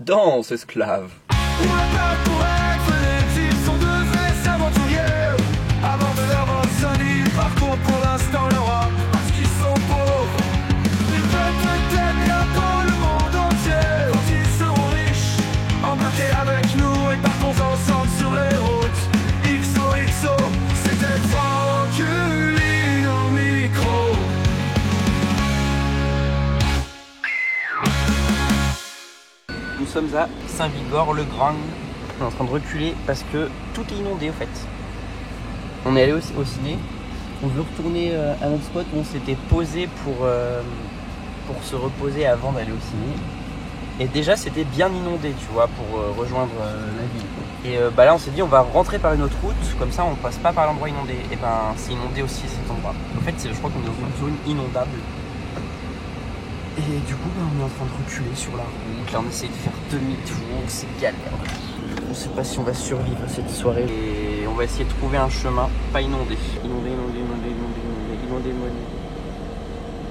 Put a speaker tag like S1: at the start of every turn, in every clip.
S1: Danse, esclave.
S2: On n'a pas pour être des types, sont deux vrais aventuriers. Avant de leur vendre ils parcourent pour l'instant l'Europe parce qu'ils sont pauvres. Ils veulent peut-être bientôt le monde entier. Quand ils seront riches, embarquez avec nous et partons ensemble sur les routes. XOXO, c'était Franculin au micro.
S1: Nous sommes à Saint-Vigor-le-Grand. On est en train de reculer parce que tout est inondé au fait. On est allé au ciné. On veut retourner à notre spot où on s'était posé pour se reposer avant d'aller au ciné. Et déjà c'était bien inondé, tu vois, pour rejoindre la ville. Et là on s'est dit on va rentrer par une autre route, comme ça on passe pas par l'endroit inondé. Et ben c'est inondé aussi cet endroit. En fait je crois qu'on est dans une zone inondable. Et du coup on est en train de reculer sur la route. Là on essaie de faire demi-tour, c'est galère. On sait pas si on va survivre à cette soirée. Et on va essayer de trouver un chemin pas inondé. Inondé.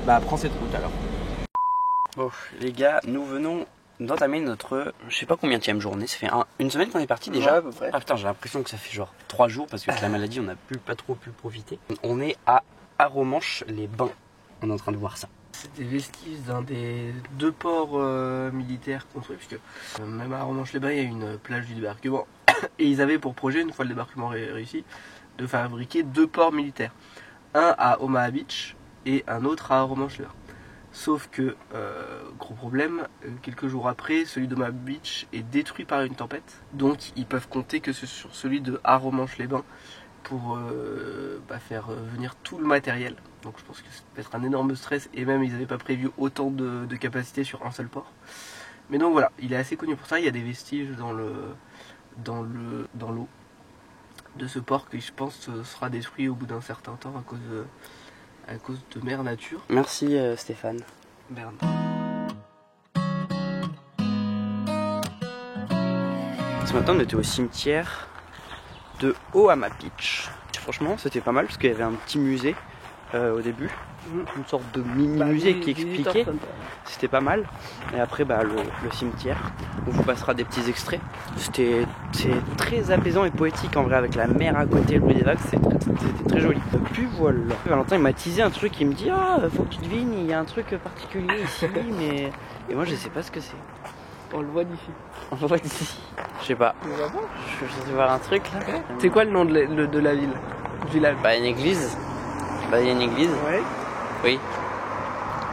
S1: Bah prends cette route alors. Bon les gars, nous venons d'entamer notre, je sais pas combienième journée, ça fait une semaine qu'on est parti déjà à peu près. Ah putain, j'ai l'impression que ça fait genre 3 jours parce que avec la maladie on n'a pas trop pu profiter. On est à Arromanches-les-Bains, on est en train de voir ça. C'est des vestiges d'un des 2 ports militaires construits, puisque même à Arromanches-les-Bains il y a une plage du débarquement. Et ils avaient pour projet, une fois le débarquement réussi, de fabriquer 2 ports militaires. Un à Omaha Beach et un autre à Arromanches-les-Bains. Sauf que, gros problème, quelques jours après, celui de Omaha Beach est détruit par une tempête. Donc ils peuvent compter que sur celui de Arromanches-les-Bains pour faire venir tout le matériel. Donc je pense que ça peut être un énorme stress, et même ils n'avaient pas prévu autant de capacité sur un seul port. Mais donc voilà, il est assez connu pour ça. Il y a des vestiges dans l'eau de ce port qui je pense sera détruit au bout d'un certain temps à cause de mère nature. Merci Stéphane. Merde. Ce matin on était au cimetière de Omaha Beach. Franchement c'était pas mal parce qu'il y avait un petit musée au début. Une sorte de mini-musée qui expliquait. C'était pas mal. Et après le cimetière. On vous passera des petits extraits. C'est très apaisant et poétique en vrai, avec la mer à côté, le bruit des vagues, c'était très joli. Puis voilà. Valentin il m'a teasé un truc, il me dit faut que tu devines, il y a un truc particulier ici, mais. Et moi je sais pas ce que c'est.
S3: On le voit d'ici.
S1: On le voit d'ici. Je sais pas.
S3: On le voit pas.
S1: Je sais voir un truc là.
S3: Okay. C'est quoi le nom de la ville? Du village?
S1: Bah une église. Bah il y a une église.
S3: Ouais.
S1: Oui.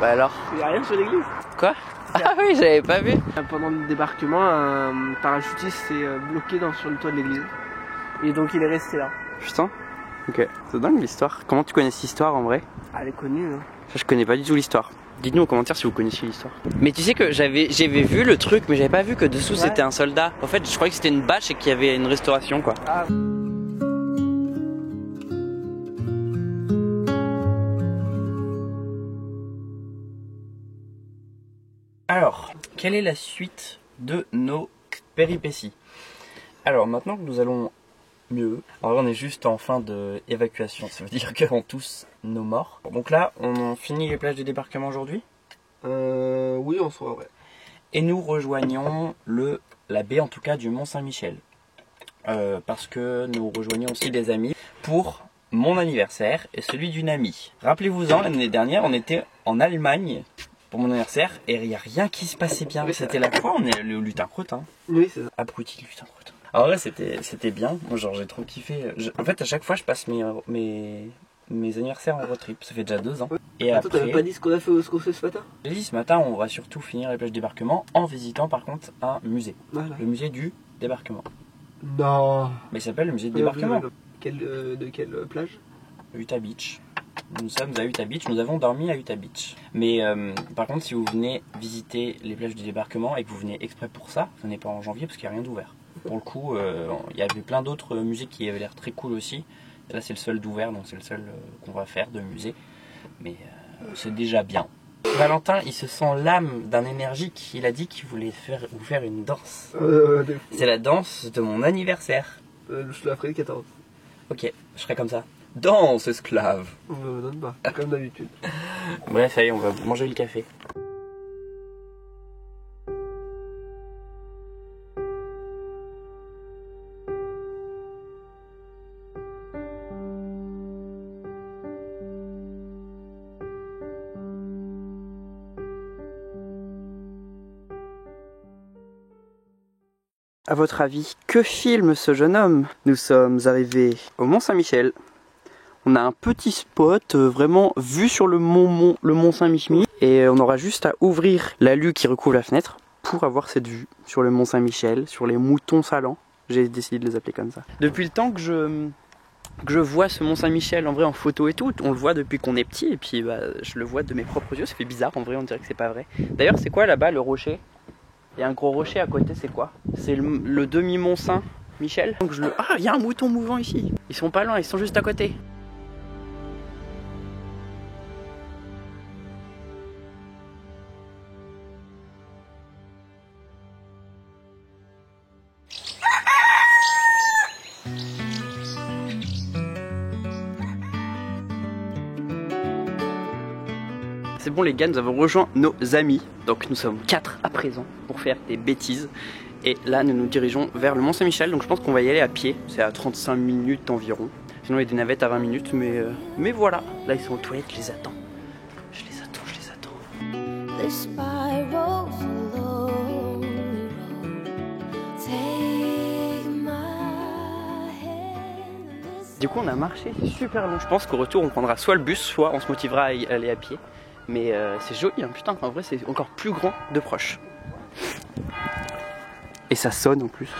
S1: Bah alors?
S3: Il y a rien sur l'église.
S1: Quoi? Ah oui, j'avais pas vu.
S3: Pendant le débarquement, un parachutiste s'est bloqué sur le toit de l'église. Et donc il est resté là.
S1: Putain. Ok. C'est dingue l'histoire. Comment tu connais cette histoire en vrai?
S3: Elle est connue. Hein.
S1: Je connais pas du tout l'histoire. Dites-nous en commentaire si vous connaissiez l'histoire. Mais tu sais que j'avais vu le truc, mais j'avais pas vu que dessous c'était un soldat. En fait, je croyais que c'était une bâche et qu'il y avait une restauration quoi.
S3: Ah.
S1: Alors, quelle est la suite de nos péripéties? Alors, maintenant que nous allons mieux, alors on est juste en fin d'évacuation, ça veut dire qu'on tous nos morts. Donc là, on finit les plages de débarquement aujourd'hui?
S3: Oui, en soi, ouais.
S1: Et nous rejoignons la baie en tout cas du Mont Saint-Michel. Parce que nous rejoignons aussi des amis pour mon anniversaire et celui d'une amie. Rappelez-vous-en, l'année dernière, on était en Allemagne pour mon anniversaire et il n'y a rien qui se passait bien. Oui, c'était la fois, on est le lutin crottin.
S3: Oui, c'est ça.
S1: Abruti lutin crottin. Alors ouais, c'était bien. Moi, genre, j'ai trop kiffé. En fait, à chaque fois, je passe mes anniversaires en road trip. Ça fait déjà 2 ans. Et
S3: attends, t'avais pas dit ce qu'on fait ce matin?
S1: J'ai dit ce matin, on va surtout finir les plages de débarquement en visitant par contre un musée.
S3: Voilà.
S1: Le musée du débarquement.
S3: Non.
S1: Mais il s'appelle le musée du débarquement.
S3: De quelle plage?
S1: Utah Beach. Nous sommes à Utah Beach, nous avons dormi à Utah Beach. Mais par contre, si vous venez visiter les plages du débarquement et que vous venez exprès pour ça, venez pas en janvier parce qu'il n'y a rien d'ouvert. Pour le coup, il y avait plein d'autres musées qui avaient l'air très cool aussi. Et là, c'est le seul d'ouvert, donc c'est le seul qu'on va faire de musée. Mais c'est déjà bien. Valentin, il se sent l'âme d'un énergique. Il a dit qu'il voulait vous faire une danse. C'est la danse de mon anniversaire.
S3: Je la ferai le 14.
S1: Ok, je ferai comme ça. Danse, esclave.
S3: On me donne pas, comme d'habitude.
S1: Bref, allez, on va manger le café. À votre avis, que filme ce jeune homme? Nous sommes arrivés au Mont Saint-Michel. On a un petit spot vraiment vu sur le mont Saint-Michel. Et on aura juste à ouvrir l'alu qui recouvre la fenêtre pour avoir cette vue sur le Mont Saint-Michel, sur les moutons salants. J'ai décidé de les appeler comme ça. Depuis le temps que je vois ce Mont Saint-Michel en vrai en photo et tout, on le voit depuis qu'on est petit et puis bah, je le vois de mes propres yeux, ça fait bizarre en vrai, on dirait que c'est pas vrai. D'ailleurs c'est quoi là-bas le rocher? Il y a un gros rocher à côté, c'est quoi? C'est le demi-Mont Saint-Michel. Donc ah, il y a un mouton mouvant ici. Ils sont pas loin, ils sont juste à côté. C'est bon les gars, nous avons rejoint nos amis. Donc nous sommes 4 à présent pour faire des bêtises. Et là nous nous dirigeons vers le Mont Saint-Michel. Donc je pense qu'on va y aller à pied. C'est à 35 minutes environ. Sinon il y a des navettes à 20 minutes. Mais voilà, là ils sont aux toilettes, je les attends. Je les attends. The spirals along take my hand. Du coup on a marché super long. Je pense qu'au retour on prendra soit le bus, soit on se motivera à y aller à pied. Mais c'est joli, hein, putain, en vrai c'est encore plus grand de proche. Et ça sonne en plus.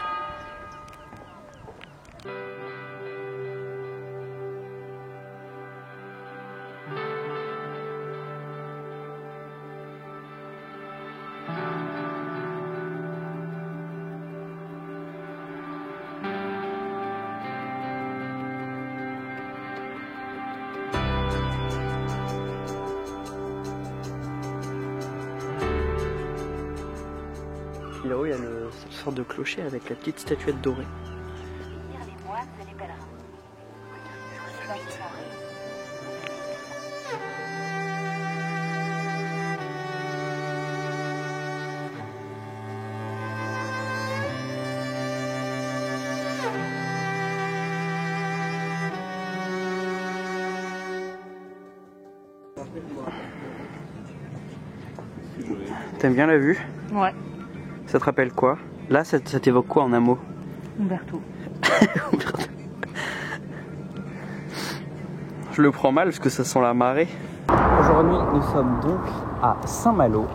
S1: Là-haut, il y a cette sorte de clocher avec la petite statuette dorée. Les moines et les pèlerins. T'aimes bien la vue?
S4: Ouais.
S1: Ça te rappelle quoi? Là, ça t'évoque quoi en un mot?
S4: Umberto.
S1: Je le prends mal parce que ça sent la marée. Aujourd'hui, nous sommes donc à Saint-Malo.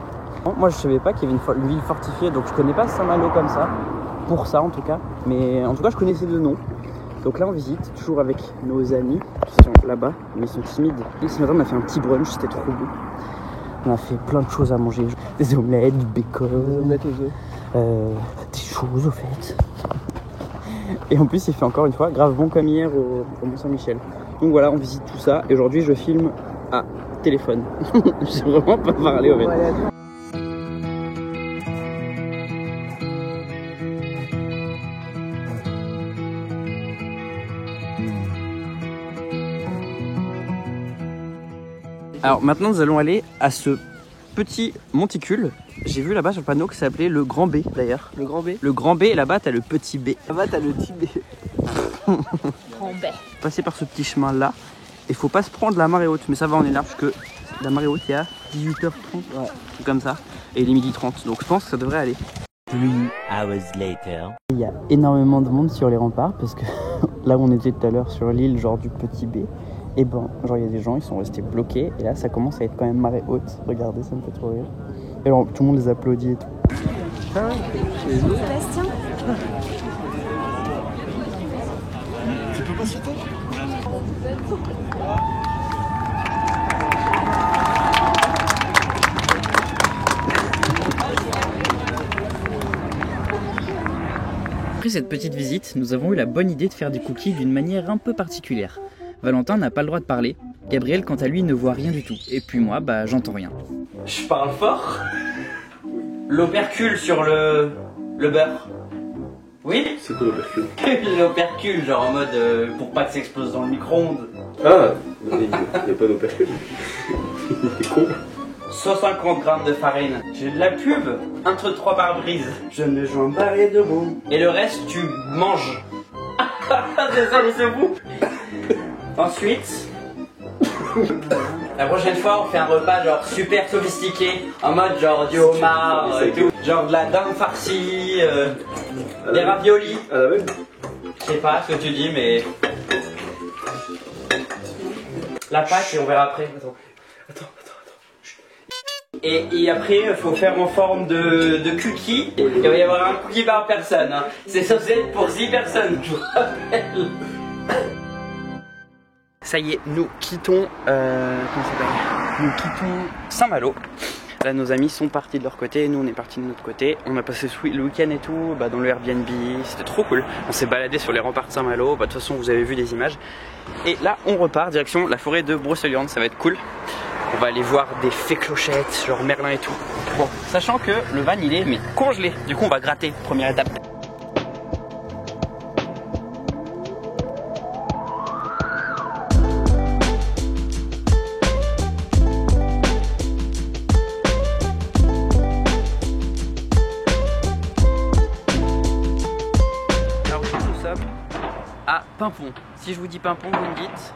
S1: Moi, je savais pas qu'il y avait une ville fortifiée, donc je connais pas Saint-Malo comme ça. Pour ça, en tout cas. Mais en tout cas, je connaissais de nom. Donc là, on visite, toujours avec nos amis qui sont là-bas, mais ils sont timides. Et ce matin, on a fait un petit brunch, c'était trop beau. On a fait plein de choses à manger, des omelettes, du bacon, des omelettes aux œufs, des choses au fait. Et en plus il fait encore une fois grave bon comme hier au Mont Saint-Michel. Donc voilà, on visite tout ça et aujourd'hui je filme à téléphone. Je sais vraiment pas parler au fait. Alors maintenant nous allons aller à ce petit monticule. J'ai vu là-bas sur le panneau que ça s'appelait le Grand B d'ailleurs. Le Grand B? Le Grand B et là-bas t'as le petit B. Là-bas t'as le petit B.
S4: Grand B.
S1: Passer par ce petit chemin là. Et faut pas se prendre la marée haute. Mais ça va, on est là parce que la marée haute il y a 18h30. Ouais. Comme ça. Et il est 12h30. Donc je pense que ça devrait aller.
S5: 3 hours later.
S1: Il y a énormément de monde sur les remparts parce que là où on était tout à l'heure sur l'île genre du petit B. Et ben, genre il y a des gens, ils sont restés bloqués et là ça commence à être quand même marée haute. Regardez, ça me fait trop rire. Et alors tout le monde les applaudit et tout.
S4: Sébastien.
S2: Tu peux pas sauter?
S6: Après cette petite visite, nous avons eu la bonne idée de faire des cookies d'une manière un peu particulière. Valentin n'a pas le droit de parler, Gabriel quant à lui ne voit rien du tout, et puis moi, bah j'entends rien.
S1: Je parle fort. L'opercule sur le beurre. Oui?
S7: C'est quoi l'opercule?
S1: L'opercule, genre en mode pour pas que ça explose dans le micro-ondes.
S7: Ah, il n'y a pas d'opercule. T'es con.
S1: 150 grammes de farine. J'ai de la pub. Entre 3 pare-brise. Je me joins barré de bon. Et le reste, tu manges. C'est ça les secours. Ensuite, la prochaine fois, on fait un repas genre super sophistiqué. En mode genre du homard et tout. Genre de la dinde farcie, des raviolis.
S7: À la même.
S1: Je sais pas ce que tu dis, mais. La pâte et on verra après. Attends. Et après, il faut faire en forme de cookie. Il va y avoir un cookie par personne. Hein. C'est censé être pour 6 personnes, je vous rappelle. Ça y est, nous quittons. Comment ça s'appelle ? Nous quittons Saint-Malo. Là, nos amis sont partis de leur côté, nous on est partis de notre côté. On a passé le week-end et tout dans le Airbnb, c'était trop cool. On s'est baladé sur les remparts de Saint-Malo, de toute façon vous avez vu des images. Et là, on repart direction la forêt de Brocéliande, ça va être cool. On va aller voir des fées clochettes, genre Merlin et tout. Bon, sachant que le van il est mais congelé, du coup on va gratter, première étape. À Pimpon. Si je vous dis Pimpon, vous me dites.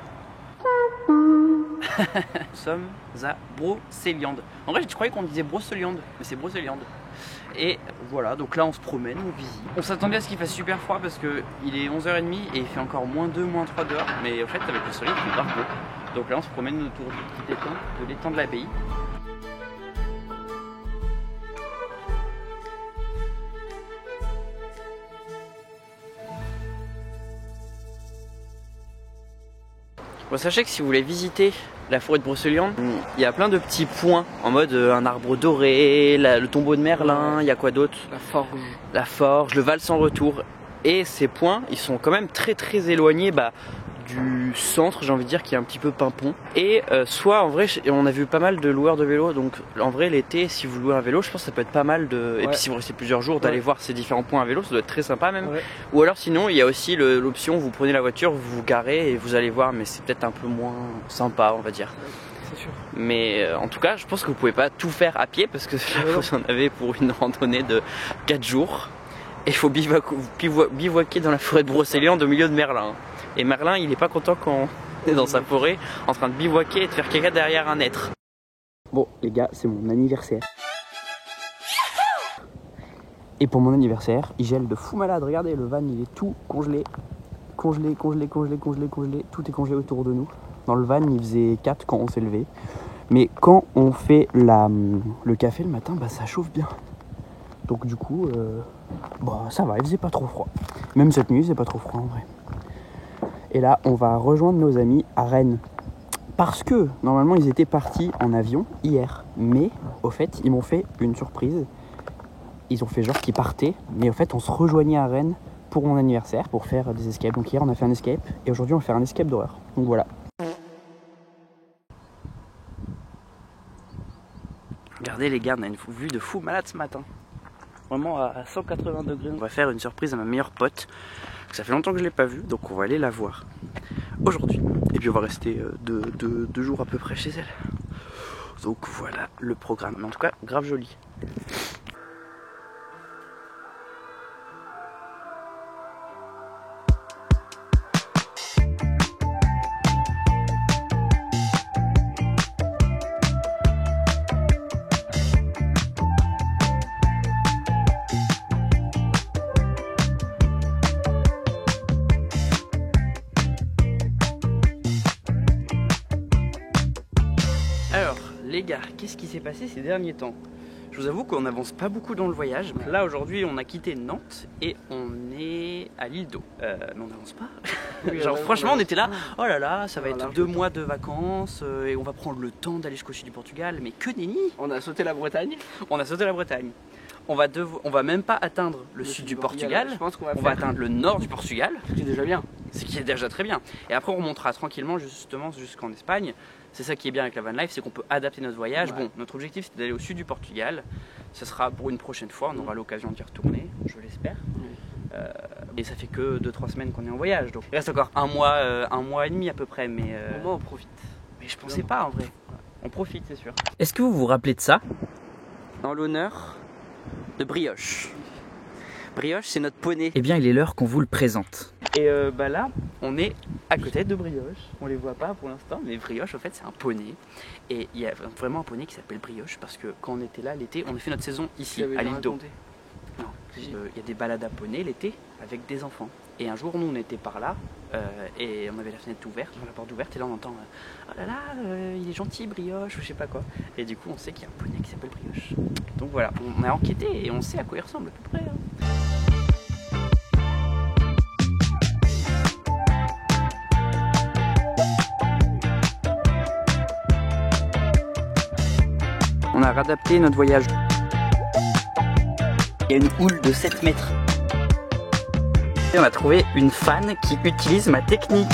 S1: Nous sommes à Brocéliande. En vrai, je croyais qu'on disait Brocéliande, mais c'est Brocéliande. Et voilà, donc là on se promène, on visite. On s'attendait à ce qu'il fasse super froid parce que il est 11h30 et il fait encore -2, -3 dehors. Mais en fait, avec le soleil, il fait grave beau. Donc là, on se promène autour du petit étang, de l'étang de l'abbaye. Bon, sachez que si vous voulez visiter la forêt de Brocéliande, il y a plein de petits points en mode un arbre doré, le tombeau de Merlin, il y a quoi d'autre ? La forge, le Val sans retour. Et ces points, ils sont quand même très éloignés du centre, j'ai envie de dire, qui est un petit peu Pimpon. Et soit en vrai, on a vu pas mal de loueurs de vélos, donc en vrai l'été, si vous louez un vélo, je pense que ça peut être pas mal de... Et puis si vous restez plusieurs jours, d'aller voir ces différents points à vélo, ça doit être très sympa même. Ou alors sinon, il y a aussi l'option, vous prenez la voiture, vous vous garez et vous allez voir, mais c'est peut-être un peu moins sympa, on va dire.
S3: C'est sûr.
S1: Mais en tout cas, je pense que vous pouvez pas tout faire à pied, parce que là, vous en avez pour une randonnée de 4 jours. Et il faut bivouaquer dans la forêt de Brocéliande au milieu de Merlin. Et Merlin, il est pas content quand on est dans sa forêt en train de bivouaquer et de faire caca derrière un être. Bon les gars, c'est mon anniversaire. Et pour mon anniversaire, il gèle de fou malade. Regardez, le van il est tout congelé. Congelé. Tout est congelé autour de nous. Dans le van, il faisait 4 quand on s'est levé. Mais quand on fait le café le matin, ça chauffe bien. Donc du coup, ça va, il faisait pas trop froid. Même cette nuit, il faisait pas trop froid en vrai. Et là, on va rejoindre nos amis à Rennes. Parce que, normalement, ils étaient partis en avion hier. Mais, au fait, ils m'ont fait une surprise. Ils ont fait genre qu'ils partaient. Mais au fait, on se rejoignait à Rennes pour mon anniversaire, pour faire des escapes. Donc hier, on a fait un escape. Et aujourd'hui, on va faire un escape d'horreur. Donc voilà. Regardez les gars, on a une vue de fou malade ce matin. Vraiment à 180 degrés. On va faire une surprise à ma meilleure pote. Ça fait longtemps que je l'ai pas vue, donc on va aller la voir aujourd'hui. Et puis on va rester deux jours à peu près chez elle. Donc voilà le programme. Mais en tout cas, grave joli. Alors les gars, qu'est-ce qui s'est passé ces derniers temps? Je vous avoue qu'on n'avance pas beaucoup dans le voyage. Là aujourd'hui on a quitté Nantes et on est à l'île d'Eau. Mais on n'avance pas. Genre franchement on était là, oh là là, ça va être 2 mois de vacances et on va prendre le temps d'aller jusqu'au sud du Portugal. Mais que nenni!
S3: On a sauté la Bretagne.
S1: On a sauté la Bretagne. On va même pas atteindre le sud du Portugal.
S3: Je pense qu'on
S1: va atteindre le nord du Portugal.
S3: Ce qui est déjà bien.
S1: Ce qui est déjà très bien. Et après on remontera tranquillement justement jusqu'en Espagne. C'est ça qui est bien avec la van life, c'est qu'on peut adapter notre voyage. Bon, notre objectif c'est d'aller au sud du Portugal. Ce sera pour une prochaine fois, on aura l'occasion d'y retourner, je l'espère. Et ça fait que 2-3 semaines qu'on est en voyage, donc il reste encore un mois et demi à peu près. Mais
S3: au moins on profite.
S1: Mais je pensais pas en vrai. On profite, c'est sûr. Est-ce que vous vous rappelez de ça? En l'honneur de Brioche. Brioche, c'est notre poney. Eh bien, il est l'heure qu'on vous le présente.
S6: Et bah là, on est à côté de Brioche. On les voit pas pour l'instant, mais Brioche, en fait, c'est un poney. Et il y a vraiment un poney qui s'appelle Brioche parce que quand on était là l'été, on a fait notre saison ici, à l'île d'Eau. Non, il y a des balades à poney l'été avec des enfants. Et un jour, nous, on était par là et on avait la fenêtre ouverte, la porte ouverte, et là, on entend oh là là, il est gentil, Brioche, ou je sais pas quoi. Et du coup, on sait qu'il y a un poney qui s'appelle Brioche. Donc voilà, on a enquêté et on sait à quoi il ressemble à peu près. Hein. On a réadapté notre voyage. Il y a une houle de 7 mètres. Et on a trouvé une fan qui utilise ma technique.